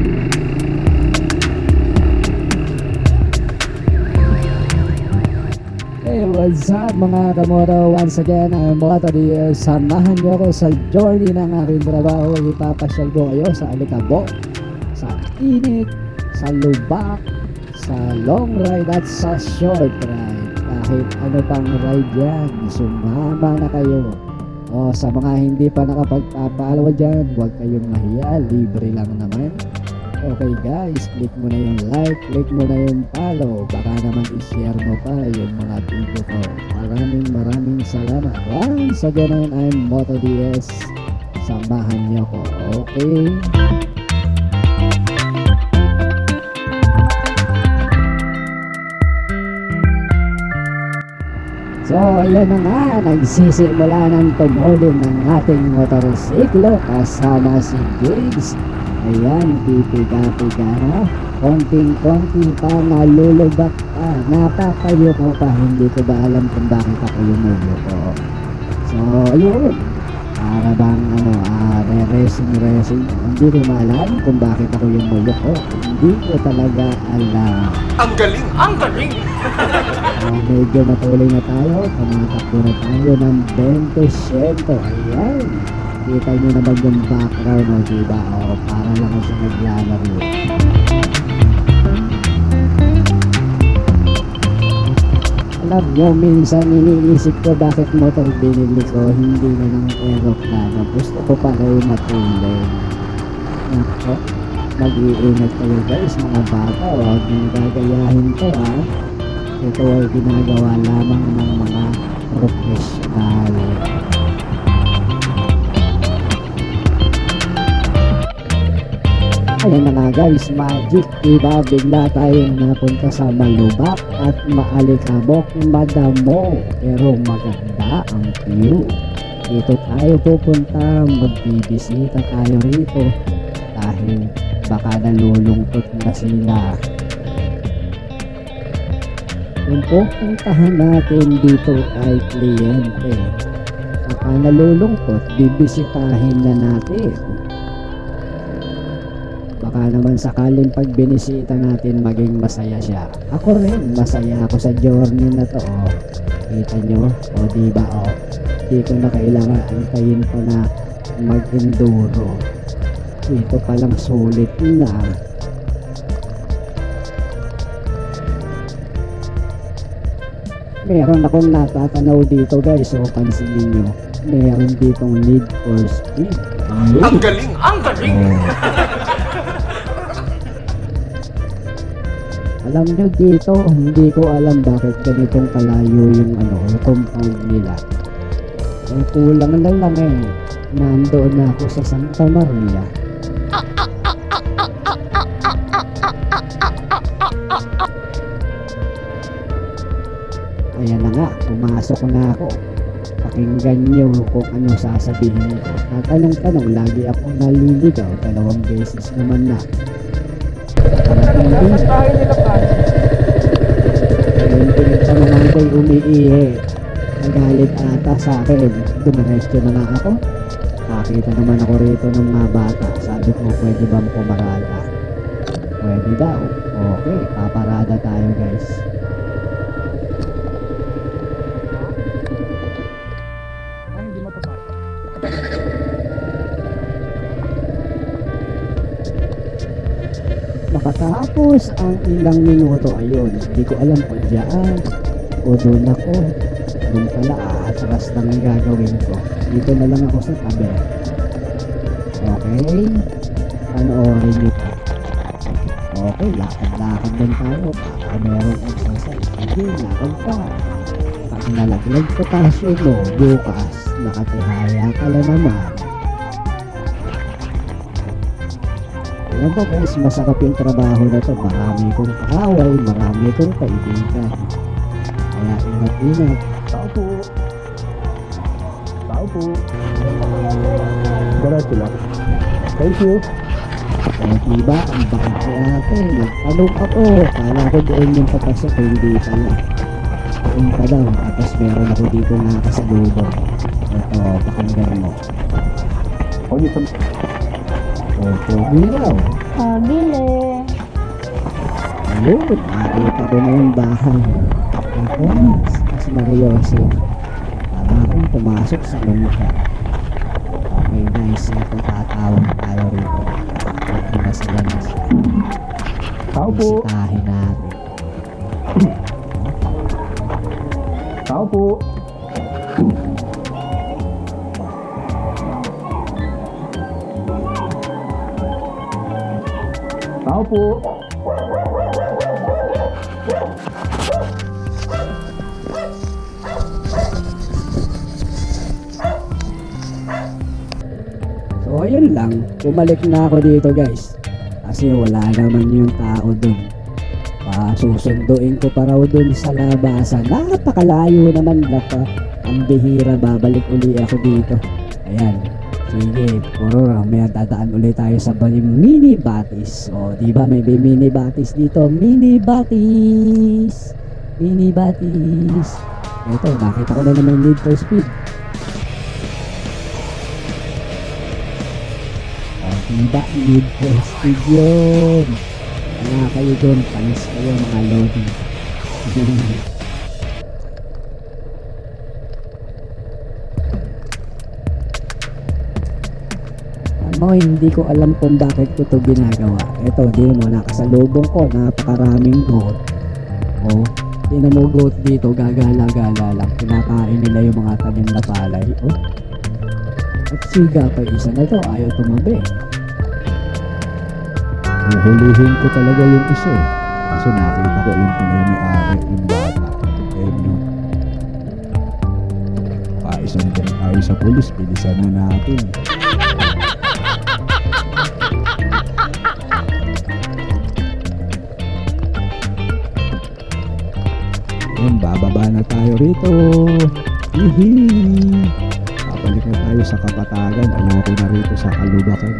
Hey, what's up mga kamoto? Once again, I'm Moto Diaz. Samahan niyo ako sa journey ng aking trabaho. Ipapasyal ko kayo sa Alicabok, sa init, sa lubak, sa long ride at sa short ride. Kahit ano pang ride yan, sumama na kayo. O sa mga hindi pa nakapagpapalaw dyan, huwag kayong mahiya, libre lang naman. Okay guys, click mo na yung like, click mo na yung follow. Baka naman i-share mo pa yung mga video ko. Maraming salamat. Once again, I'm Moto DS. Samahan niyo ko, okay? So, ayan na nga, nagsisimula ng tumulong ng ating motorsiklo kasama si Gigs. Ayan, pipiga-piga na. Konting-konti pa, nalulubak pa. Napapayo ko pa. Hindi ko ba alam kung bakit ako yumulo ko. So, ayun. Para bang racing. Hindi ko maalam kung bakit ako yumulo ko. Hindi ko talaga alam. Ang galing! Ang galing! Medyo matuloy na tayo. Tumatakbo na tayo ng 20%. Ayan. Kita nyo naman yung background, o diba? O, para lang ako siya naglalaro. Alam nyo, minsan iniisip ko bakit motor binili ko, hindi na ng aeroplano. Gusto ko pa kayo matuloy. Nako, mag-iingat kayo guys, mga bata. Huwag nyo gagayahin to, ha? Ito ay ginagawa lamang ng mga professional. Ayan na nga guys, magic, diba? Bigla tayong napunta sa malubak at maalikabok, madamo, pero maganda ang view. Dito tayo pupunta, magbibisita tayo rito dahil baka nalulungkot na sila. Kung pupuntahan natin dito ay kliyente, baka nalulungkot, bibisitahin na natin. Baka naman sakaling pag binisita natin maging masaya siya. Ako rin, masaya ako sa journey na to. Oh. Kita nyo? O diba? O, di ko na kailangan antayin pa na mag-enduro. Ito palang sulit na. Meron akong natatanaw dito guys. So pansinin nyo. Meron ditong Need for Speed. Ang galing! Ang galing! Alam nyo dito, hindi ko alam bakit ganitong kalayo yung compound nila. Ang kulang lang nandoon na ako sa Santa Maria. Ayan na nga, pumasok na ako. Pakinggan nyo kung ano sasabihin ko. Tatanong-tanong, lagi ako naliligaw. 2 beses naman na. Yung pinagtanungan ko'y umiihi. Nagalit ata sa akin. Dumiretso na nga ako. Nakita naman ako rito ng mga bata. Sabi ko, pwede bang pumarada? Pwede daw. Okay, paparada tayo guys. Hindi mapapasok. Makatapos ang ilang minuto, ayun, hindi ko alam kung dyan o doon ako. Doon pala, atras lang ang gagawin ko. Dito na lang ako sa tabi. Okay, panoorin nyo pa. Okay, lakad-lakad din tayo. Baka merong exercise. Sige, lakad pa. Pag nalaglag potasyo mo, bukas, nakatihaya ka lang naman. Alam mo guys, masarap yung trabaho na to. Marami kong kaaway, marami kong kaibigan. Kaya ingat-ingat. Tao po. Tao po. Diretso lang. Thank you. Kaya diba, ang bakit si ate, nagtanong ako. Kala ko doon yung papasok, hindi pala. Doon pa daw, tapos meron ako dito nakasalubong. Ito, pakinggan mo. Oh, pogi daw. Bili. Ayun, nakita ko na yung bahay. Ako, si Mariose. Para akong pumasok sa lungka. Okay guys, ito tatawag tayo rito. Ito na sila na siya. Tao po. Bisitahin natin. Tao po. Tao po. So ayun lang, bumalik na ako dito guys. Kasi wala naman yung tao dun. Susunduin ko pa raw dun sa labasan. Napakalayo naman na pa. Ang bihira, babalik uli ako dito. Ayan. Sige, puro may dadaan ulit tayo sa mini batis. O, di ba may mini batis dito? Mini batis. Mini batis. Ito, nakita ko na naman need for speed. O, diba need for speed yun? Mga kayo doon, panis kayo mga lodi. Hindi ko alam kung bakit ko to ginagawa. Ito, di mo, nakasalubong ko, napakaraming goat. O, di na mo goat dito, gagala-gala lang. Kinakain nila yung mga tanim na palay. O, at siga pa isa na to, ayaw tumabi. Huhulihin ko talaga yung isa eh. Kasi nakita ko yung pinay-ari yung bata. Ayun yun. Paisang din tayo sa pulis. Bilisan na natin. Ayun, bababa na tayo rito. Hihi. Babalik na tayo sa Kapatagan. Ayoko na rito sa Kalubakan.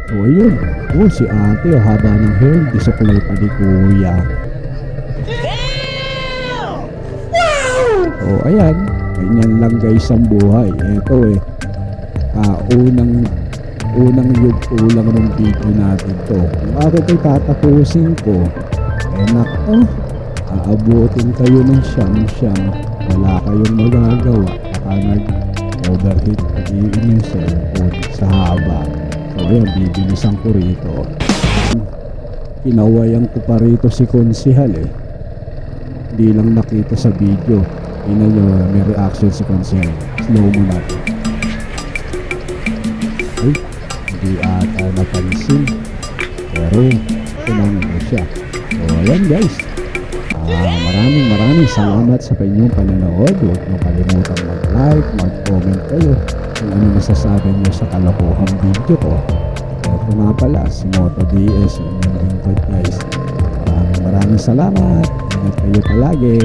So ayun, si ate, haba ng hair, disupply pa ni kuya. So ayan, ganyan lang guys ang buhay. Ito unang ulang ng video natin to. Kung ako ito'y tatapusin ko, nako, aabutin kayo ng siyam-siyam. Wala kayong magagawa. Baka nag-overheat pati yung cellphone sa haba. So ayun, bibilisan ko rito. Kinawayan ko pa rito si Konsihal eh. Hindi lang nakita sa video. Tingnan nyo, may reaction si Konsihal. Slow mo natin. Ay, hindi ata napansin. Pero, tinanong ko siya. So ayan guys. Maraming salamat sa inyong pananood. Huwag nyo kalimutan mag-like, mag-comment kayo kung ano masasabi nyo sa kalokohang video ko. Ito nga pala, si Moto DS, yung lingkod guys. Maraming salamat. Ingat kayo palagi.